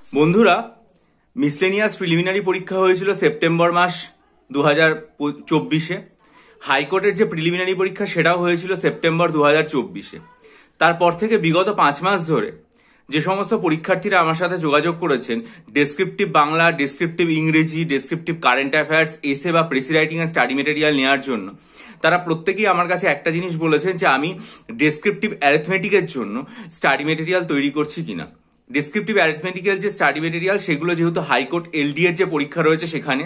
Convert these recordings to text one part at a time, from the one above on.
বন্ধুরা, miscellaneous preliminary পরীক্ষা হয়েছিল সেপ্টেম্বর মাস 2024-এ। হাইকোর্টের যে প্রিলিমিনারি পরীক্ষা সেটাও হয়েছিল সেপ্টেম্বর 2024-এ। তারপর থেকে বিগত 5 মাস ধরে যে সমস্ত পরীক্ষার্থীরা আমার সাথে যোগাযোগ করেছেন ডেসক্রিপটিভ বাংলা, ডেসক্রিপটিভ ইংরেজি, ডেসক্রিপটিভ কারেন্ট অ্যাফেয়ার্স, এসে বা প্রেসি রাইটিং এর স্টাডি মেটেরিয়াল নেওয়ার জন্য, তারা প্রত্যেকেই আমার কাছে একটা জিনিস বলেছেন যে আমি ডেসক্রিপটিভ অ্যারিথমেটিকের জন্য স্টাডি মেটেরিয়াল তৈরি করছি কিনা। ডেসক্রিপটিভ অ্যারিথমেটিক্যাল যে স্টাডি মেটেরিয়াল সেগুলো যেহেতু হাইকোর্ট এলডি এর যে পরীক্ষা রয়েছে সেখানে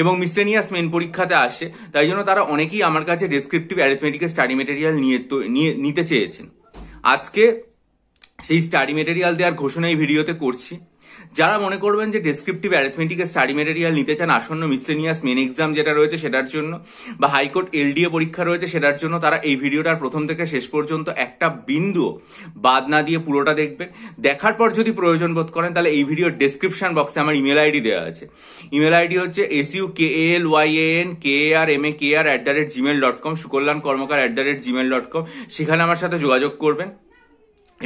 এবং মিসলেনিয়াস মেন পরীক্ষাতে আসে, তাই জন্য তারা অনেকেই আমার কাছে ডেসক্রিপটিভ অ্যারিথমেটিক্যাল স্টাডি মেটেরিয়াল নিতে চেয়েছেন। আজকে সেই স্টাডি মেটেরিয়াল দেওয়ার ঘোষণা এই ভিডিওতে করছি। যারা মনে করবেন যে ডেসক্রিপটিভ অ্যারিথমেটিকের স্টাডি মেটেরিয়াল নিতে চান আসন্ন মিসলেনিয়াস মেন এক্সাম যেটা রয়েছে সেটার জন্য, বা হাইকোর্ট এলডিএ পরীক্ষা রয়েছে সেটার জন্য, তারা এই ভিডিওটার প্রথম থেকে শেষ পর্যন্ত একটা বিন্দু বাদ না দিয়ে পুরোটা দেখবেন। দেখার পর যদি প্রয়োজন বোধ করেন তাহলে এই ভিডিওর ডেসক্রিপশন বক্সে আমার ইমেল আইডি দেওয়া আছে। ইমেল আইডি হচ্ছে sukalyanKar@gmail.com, sukalyankar@gmail.com। সেখানে আমার সাথে যোগাযোগ করবেন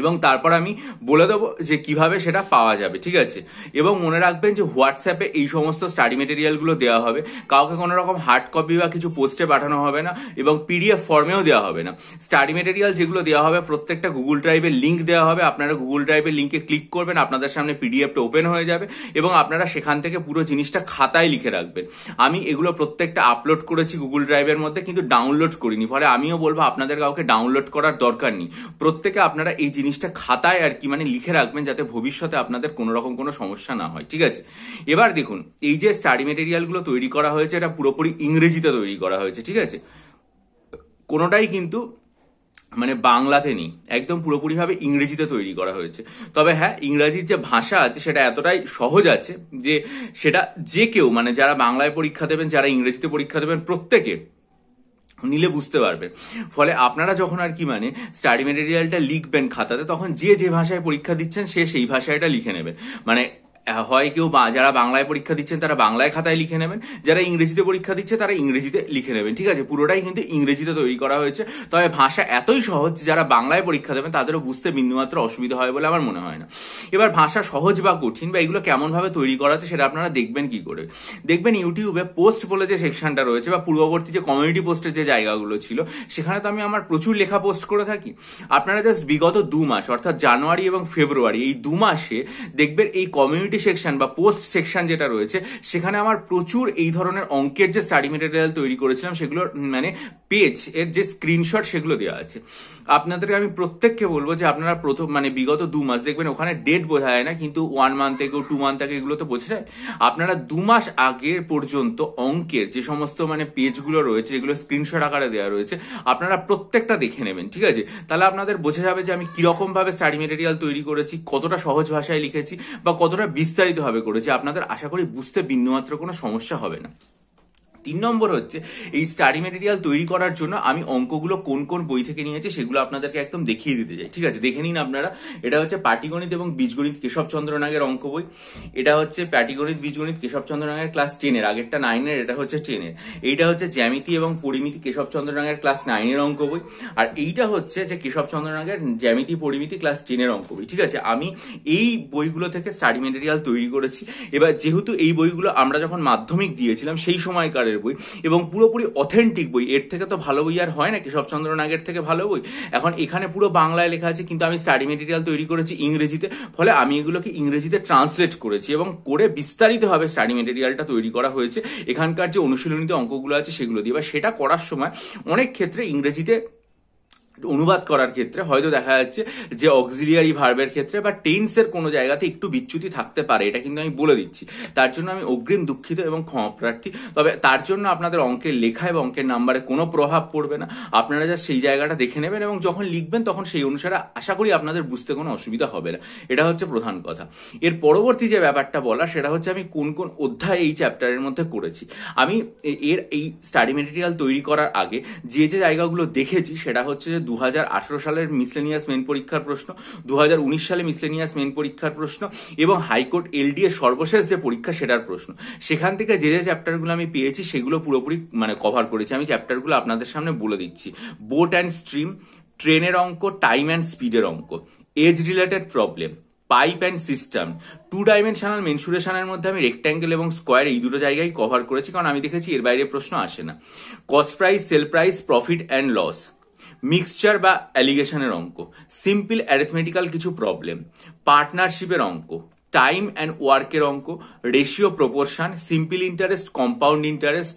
এবং তারপর আমি বলে দেবো যে কিভাবে সেটা পাওয়া যাবে, ঠিক আছে। এবং মনে রাখবেন যে হোয়াটসঅ্যাপে এই সমস্ত স্টাডি মেটেরিয়ালগুলো দেওয়া হবে, কাউকে কোনো রকম হার্ড কপি বা কিছু পোস্টে পাঠানো হবে না এবং পিডিএফ ফর্মেও দেওয়া হবে না। স্টাডি মেটেরিয়াল যেগুলো দেওয়া হবে প্রত্যেকটা গুগল ড্রাইভের লিঙ্ক দেওয়া হবে, আপনারা গুগল ড্রাইভের লিঙ্কে ক্লিক করবেন, আপনাদের সামনে পিডিএফটা ওপেন হয়ে যাবে এবং আপনারা সেখান থেকে পুরো জিনিসটা খাতায় লিখে রাখবেন। আমি এগুলো প্রত্যেকটা আপলোড করেছি গুগল ড্রাইভের মধ্যে, কিন্তু ডাউনলোড করিনি, ফলে আমিও বলবো আপনাদের কাউকে ডাউনলোড করার দরকার নেই। প্রত্যেকে আপনারা এই জিনিসটা খাতায় আর কি লিখে রাখবেন, যাতে ভবিষ্যতে আপনাদের কোনো রকম কোনো সমস্যা না হয়, ঠিক আছে। এবার দেখুন, এই যে স্টাডি মেটেরিয়াল গুলো তৈরি করা হয়েছে এটা পুরোপুরি ইংরেজিতে তৈরি করা হয়েছে, ঠিক আছে। কোনোটাই কিন্তু বাংলাতে নেই, একদম পুরোপুরি ভাবে ইংরেজিতে তৈরি করা হয়েছে। তবে হ্যাঁ, ইংরেজির যে ভাষা আছে সেটা এতটাই সহজ আছে যে সেটা যে কেউ যারা বাংলায় পরীক্ষা দেবেন, যারা ইংরেজিতে পরীক্ষা দেবেন, প্রত্যেকে নিলে বুঝতে পারবেন। ফলে আপনারা যখন আর কি স্টাডি মেটেরিয়ালটা লিখবেন খাতাতে, তখন যে যে ভাষায় পরীক্ষা দিচ্ছেন সে সেই ভাষাটা লিখে নেবেন। হয় কেউ যারা বাংলায় পরীক্ষা দিচ্ছেন তারা বাংলায় খাতায় লিখে নেবেন, যারা ইংরেজিতে পরীক্ষা দিচ্ছে তারা ইংরেজিতে লিখে নেবেন, ঠিক আছে। পুরোটাই কিন্তু ইংরেজিতে তৈরি করা হয়েছে। তবে ভাষা এতই সহজ যারা বাংলায় পরীক্ষা দেবেন তাদেরও বুঝতে বিন্দুমাত্র অসুবিধা হয় বলে আমার মনে হয় না। এবার ভাষা সহজ বা কঠিন বা এগুলো কেমন ভাবে তৈরি করা আছে সেটা আপনারা দেখবেন কি করে। দেখবেন ইউটিউবে পোস্ট বলে যে সেকশনটা রয়েছে বা পূর্ববর্তী যে কমিউনিটি পোস্টের যে জায়গাগুলো ছিল, সেখানে তো আমি আমার প্রচুর লেখা পোস্ট করে থাকি। আপনারা জাস্ট বিগত 2 মাস অর্থাৎ জানুয়ারি এবং ফেব্রুয়ারি, এই 2 মাসে দেখবেন এই কমিউনিটি সেকশন বা পোস্ট সেকশন যেটা রয়েছে সেখানে আমার প্রচুর এই ধরনের অঙ্কের যে স্টাডি মেটেরিয়াল তৈরি করেছিলাম সেগুলোর পেজ এর যে স্ক্রিনশট সেগুলো দেওয়া আছে। আপনাদেরকে আমি প্রত্যেককে বলবো যে আপনারা প্রথম বিগত 2 মাস দেখবেন, ওখানে ডেট বোঝা যায় না কিন্তু 1 মান্থ থেকে 2 মান্থ থেকে এগুলো তো বোঝা যায়। আপনারা 2 মাস আগে পর্যন্ত অঙ্কের যে সমস্ত পেজগুলো রয়েছে যেগুলো স্ক্রিনশট আকারে দেওয়া রয়েছে, আপনারা প্রত্যেকটা দেখে নেবেন, ঠিক আছে। তাহলে আপনাদের বোঝা যাবে যে আমি কিরকম ভাবে স্টাডি মেটেরিয়াল তৈরি করেছি, কতটা সহজ ভাষায় লিখেছি বা কতটা বিস্তারিত ভাবে করেছি। আপনাদের আশা করি বুঝতে বিন্দুমাত্র কোনো সমস্যা হবে না। 3 নম্বর হচ্ছে, এই স্টাডি মেটেরিয়াল তৈরি করার জন্য আমি অঙ্কগুলো কোন কোন বই থেকে নিয়েছি সেগুলো আপনাদেরকে একদম দেখিয়ে দিতে চাই, ঠিক আছে। দেখে নিন আপনারা। এটা হচ্ছে পাটিগণিত এবং বীজগণিত কেশবচন্দ্র নাগের অঙ্ক বই। এটা হচ্ছে পাটিগণিত বীজগণিত কেশবচন্দ্র নাগের ক্লাস 10 এর, আগেরটা 9 এর, এটা হচ্ছে 10 এর। এইটা হচ্ছে জ্যামিতি এবং পরিমিতি কেশবচন্দ্র নাগের ক্লাস 9 এর অঙ্ক বই। আর এইটা হচ্ছে যে কেশবচন্দ্র নাগের জ্যামিতি পরিমিতি ক্লাস 10 এর অঙ্ক বই, ঠিক আছে। আমি এই বইগুলো থেকে স্টাডি মেটেরিয়াল তৈরি করেছি। এবার যেহেতু এই বইগুলো আমরা যখন মাধ্যমিক দিয়েছিলাম সেই সময়কার বই এবং পুরোপুরি অথেন্টিক বই, এর থেকে তো ভালো বই আর হয় না, কেশবচন্দ্র নাগের থেকে ভালো বই। এখন এখানে পুরো বাংলায় লেখা আছে কিন্তু আমি স্টাডি মেটেরিয়াল তৈরি করেছি ইংরেজিতে, ফলে আমি এগুলোকে ইংরেজিতে ট্রান্সলেট করেছি এবং করে বিস্তারিতভাবে স্টাডি মেটেরিয়ালটা তৈরি করা হয়েছে এখানকার যে অনুশীলনীতে অঙ্কগুলো আছে সেগুলো দিয়ে। বা সেটা করার সময় অনেক ক্ষেত্রে ইংরেজিতে অনুবাদ করার ক্ষেত্রে হয়তো দেখা যাচ্ছে যে অক্সিলিয়ারি ভার্বের ক্ষেত্রে বা টেন্সের কোনো জায়গাতে একটু বিচ্যুতি থাকতে পারে, এটা কিন্তু আমি বলে দিচ্ছি। তার জন্য আমি অগ্রিম দুঃখিত এবং ক্ষমাপ্রার্থী। তবে তার জন্য আপনাদের অঙ্কের লেখা এবং অঙ্কের নাম্বারে কোনো প্রভাব পড়বে না। আপনারা যা সেই জায়গাটা দেখে নেবেন এবং যখন লিখবেন তখন সেই অনুসারে আশা করি আপনাদের বুঝতে কোনো অসুবিধা হবে না। এটা হচ্ছে প্রধান কথা। এর পরবর্তী যে ব্যাপারটা বলা সেটা হচ্ছে আমি কোন কোন অধ্যায় এই চ্যাপ্টারের মধ্যে করেছি। আমি এই স্টাডি মেটেরিয়াল তৈরি করার আগে যে যে জায়গাগুলো দেখেছি সেটা হচ্ছে যে 2018 সালের মিসলেনিয়াস মেন পরীক্ষার প্রশ্ন, 2019 সালে মিসলেনিয়াস মেন পরীক্ষার প্রশ্ন এবং হাইকোর্ট এলডি এর সর্বশেষ যে পরীক্ষা সেটার প্রশ্ন। সেখান থেকে যে যে চ্যাপ্টারগুলো আমি পেয়েছি সেগুলো পুরোপুরি কভার করেছি। আমি চ্যাপ্টারগুলো আপনাদের সামনে বলে দিচ্ছি। বোট অ্যান্ড স্ট্রিম, ট্রেনের অঙ্ক, টাইম অ্যান্ড স্পিডের অঙ্ক, age related problem, pipe and cistern. 2 dimensional মেনসুরেশনের মধ্যে আমি রেক্ট্যাঙ্গেল এবং স্কোয়ার এই দুটো জায়গায় কভার করেছি, কারণ আমি দেখেছি এর বাইরে প্রশ্ন আসে না। Cost price, sell price, profit and loss, mixture বা অ্যালিগেশনের অঙ্ক, সিম্পল অ্যারিথমেটিক্যাল কিছু প্রবলেম, পার্টনারশিপের অঙ্ক, টাইম অ্যান্ড ওয়ার্কের অঙ্ক, ratio proportion, simple interest, compound interest,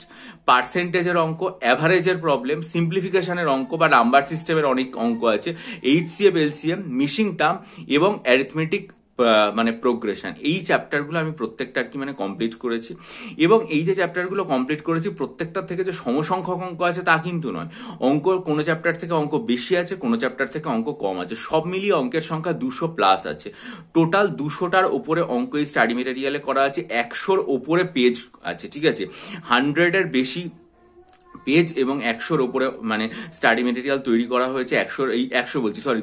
পার্সেন্টেজের অঙ্ক, অ্যাভারেজের প্রবলেম, সিম্পলিফিকেশনের অঙ্ক বা নাম্বার সিস্টেমের অনেক অঙ্ক আছে, এইচসিএফ, এলসিএম, মিসিং টার্ম এবং অ্যারিথমেটিক মানে প্রোগ্রেশন। এই চ্যাপ্টারগুলো আমি প্রত্যেকটা আর কি মানে কমপ্লিট করেছি। এবং এই যে চ্যাপ্টারগুলো কমপ্লিট করেছি প্রত্যেকটার থেকে যে সমসংখ্যক অঙ্ক আছে তা কিন্তু নয়। অঙ্ক কোনো চ্যাপ্টার থেকে অঙ্ক বেশি আছে, কোনো চ্যাপ্টার থেকে অঙ্ক কম আছে, সব মিলিয়ে অঙ্কের সংখ্যা 200+ আছে। টোটাল 200টার ওপরে অঙ্ক এই স্টাডি মেটেরিয়ালে করা আছে, 100-র ওপরে পেজ আছে, ঠিক আছে। 100-এর বেশি পেজ এবং 100-র ওপরে মানে স্টাডি মেটেরিয়াল তৈরি করা হয়েছে।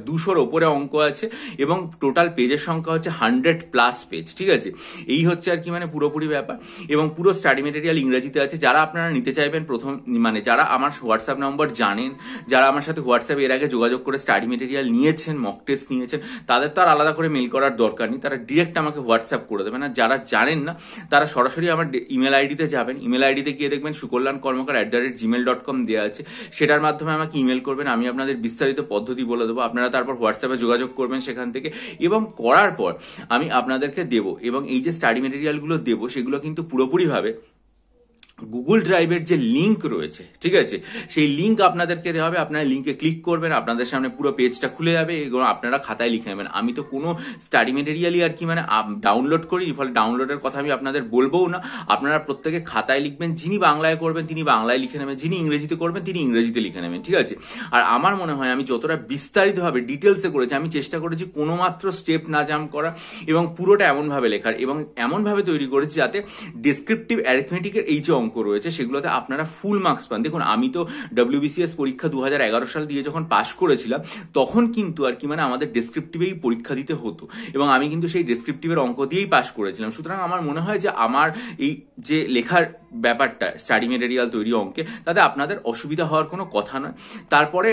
200-র ওপরে অঙ্ক আছে এবং টোটাল পেজের সংখ্যা হচ্ছে 100+ পেজ, ঠিক আছে। এই হচ্ছে আর কি মানে পুরোপুরি ব্যাপার। এবং পুরো স্টাডি মেটেরিয়াল ইংরেজিতে আছে। যারা আপনারা নিতে চাইবেন প্রথম মানে যারা আমার হোয়াটসঅ্যাপ নম্বর জানেন, যারা আমার সাথে হোয়াটসঅ্যাপে এর আগে যোগাযোগ করে স্টাডি মেটেরিয়াল নিয়েছেন, মক টেস্ট নিয়েছেন, তাদের তো আর আলাদা করে মেল করার দরকার নেই, তারা ডিরেক্ট আমাকে হোয়াটসঅ্যাপ করে দেবেন। আর যারা জানেন না তারা সরাসরি আমার ইমেল আইডিতে যাবেন। ইমেল আইডিতে গিয়ে দেখবেন sukollankormakar@gmail.com দেওয়া আছে, সেটার মাধ্যমে আমাকে ইমেল করবেন। আমি আপনাদের বিস্তারিত পদ্ধতি বলে দেবো, আপনারা তারপর হোয়াটসঅ্যাপে যোগাযোগ করবেন সেখান থেকে, এবং করার পর আমি আপনাদেরকে দেবো। এবং এই যে স্টাডি মেটেরিয়ালগুলো দেবো সেগুলো কিন্তু পুরোপুরিভাবে গুগল ড্রাইভের যে লিঙ্ক রয়েছে, ঠিক আছে, সেই লিঙ্ক আপনাদেরকে দেওয়া হবে। আপনারা লিঙ্কে ক্লিক করবেন, আপনাদের সামনে পুরো পেজটা খুলে যাবে, এগুলো আপনারা খাতায় লিখে নেবেন। আমি তো কোনো স্টাডি মেটেরিয়ালই আর কি মানে ডাউনলোড করি, ফলে ডাউনলোডের কথা আমি আপনাদের বলবোও না। আপনারা প্রত্যেকে খাতায় লিখবেন, যিনি বাংলায় করবেন তিনি বাংলায় লিখে নেবেন, যিনি ইংরেজিতে করবেন তিনি ইংরেজিতে লিখে নেবেন, ঠিক আছে। আর আমার মনে হয় আমি যতটা বিস্তারিতভাবে ডিটেলসে করেছি, আমি চেষ্টা করেছি কোনো মাত্র স্টেপ না জাম্প করা এবং পুরোটা এমনভাবে লেখার এবং এমনভাবে তৈরি করেছি যাতে ডেসক্রিপটিভ অ্যারিথমেটিকের এই যে অঙ্ক রয়েছে সেগুলোতে আপনারা ফুল মার্কস পান। দেখুন, আমি তো WBCS পরীক্ষা 2011 সাল দিয়ে যখন পাশ করেছিলাম তখন কিন্তু আর কি মানে আমাদের ডেসক্রিপটিভেই পরীক্ষা দিতে হতো এবং আমি কিন্তু সেই ডেসক্রিপটিভের অঙ্ক দিয়েই পাশ করেছিলাম। সুতরাং আমার মনে হয় যে আমার এই যে লেখার ব্যাপারটা স্টাডি মেটেরিয়াল তৈরি অঙ্কে, তাতে আপনাদের অসুবিধা হওয়ার কোনো কথা নয়। তারপরে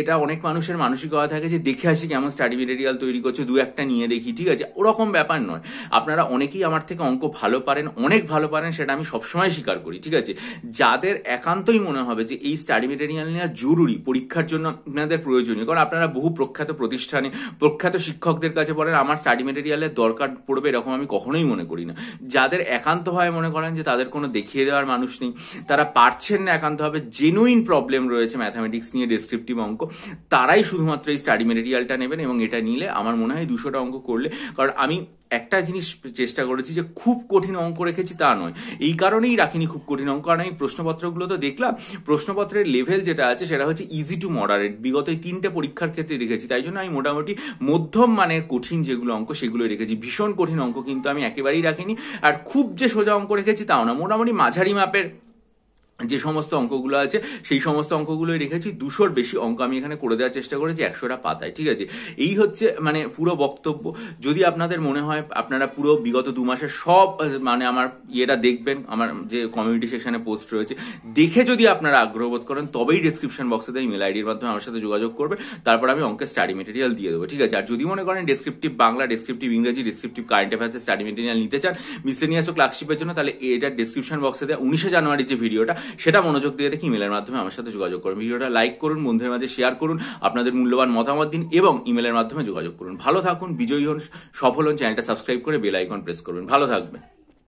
এটা অনেক মানুষের মানসিকতা থাকে যে দেখে আসি কেমন স্টাডি মেটেরিয়াল তৈরি করছে, 2-1টা নিয়ে দেখি, ঠিক আছে, ওরকম ব্যাপার নয়। আপনারা অনেকেই আমার থেকে অঙ্ক ভালো পারেন, অনেক ভালো পারেন, সেটা আমি সবসময় স্বীকার করি, ঠিক আছে। যাদের একান্তই মনে হবে যে এই স্টাডি মেটেরিয়াল নেওয়া জরুরি, পরীক্ষার জন্য আপনাদের প্রয়োজনীয়, কারণ আপনারা বহু প্রখ্যাত প্রতিষ্ঠানে প্রখ্যাত শিক্ষকদের কাছে বলেন আমার স্টাডি মেটেরিয়ালের দরকার পড়বে, এরকম আমি কখনোই মনে করি না। যাদের একান্তভাবে মনে করেন যে তাদের কোনো দেখিয়ে দেওয়ার মানুষ নেই, তারা পারছেন না, একান্তভাবে জেনুইন প্রবলেম রয়েছে ম্যাথামেটিক্স নিয়ে ডেসক্রিপটিভ অঙ্ক, তারাই শুধুমাত্র এই স্টাডি মেটেরিয়ালটা নেবেন। এবং এটা নিলে আমার মনে হয় 200টা অঙ্ক করলে, কারণ আমি একটা জিনিস চেষ্টা করেছি যে খুব কঠিন অঙ্ক রেখেছি তা নয়, এই কারণেই রাখিনি খুব কঠিন অঙ্ক, কারণ আমি প্রশ্নপত্রগুলো তো দেখলাম, প্রশ্নপত্রের লেভেল যেটা আছে সেটা হচ্ছে ইজি টু মডারেট, বিগত এই 3টে পরীক্ষার ক্ষেত্রে রেখেছি। তাই জন্য আমি মোটামুটি মধ্যম মানের কঠিন যেগুলো অঙ্ক সেগুলোই রেখেছি, ভীষণ কঠিন অঙ্ক কিন্তু আমি একেবারেই রাখিনি। আর খুব যে সোজা অঙ্ক রেখেছি তাও না, মোটামুটি মাঝারি মাপের যে সমস্ত অঙ্কগুলো আছে সেই সমস্ত অঙ্কগুলোই রেখেছি। 200-র বেশি অঙ্ক আমি এখানে করে দেওয়ার চেষ্টা করেছি 100টা পাতায়, ঠিক আছে। এই হচ্ছে মানে পুরো বক্তব্য। যদি আপনাদের মনে হয় আপনারা পুরো বিগত 2 মাসের সব মানে আমার ইয়েটা দেখবেন, আমার যে কমিউনিটি সেকশনে পোস্ট রয়েছে, দেখে যদি আপনারা আগ্রহ বোধ করেন তবেই ডেসক্রিপশন বক্সে দেয় ইমেল আইডির মাধ্যমে আমার সাথে যোগাযোগ করবে, তারপর আমি অঙ্কের স্টাডি মেটেরিয়াল দিয়ে দেবো, ঠিক আছে। আর যদি মনে করেন ডেসক্রিপটিভ বাংলা, ডেসক্রিপটিভ ইংরেজি, ডেসক্রিপটিভ কারেন্ট অ্যাফেয়ার্সের স্টাডি মেটেরিয়াল নিতে চান মিসলেনিয়াস ও ক্লার্কশিপের জন্য, তাহলে এটার ডেসক্রিপশন বক্সে দেয় 19 জানুয়ারি যে ভিডিওটা, সেটা মনোযোগ দিয়ে দেখি ইমেলের মাধ্যমে আমার সাথে যোগাযোগ করুন। ভিডিওটা লাইক করুন, বন্ধুদের মাঝে শেয়ার করুন, আপনাদের মূল্যবান মতামত দিন এবং ইমেলের মাধ্যমে যোগাযোগ করুন। ভালো থাকুন, বিজয়ী হন, সফল হন, চ্যানেলটা সাবস্ক্রাইব করে বেল আইকন প্রেস করবেন। ভালো থাকবেন।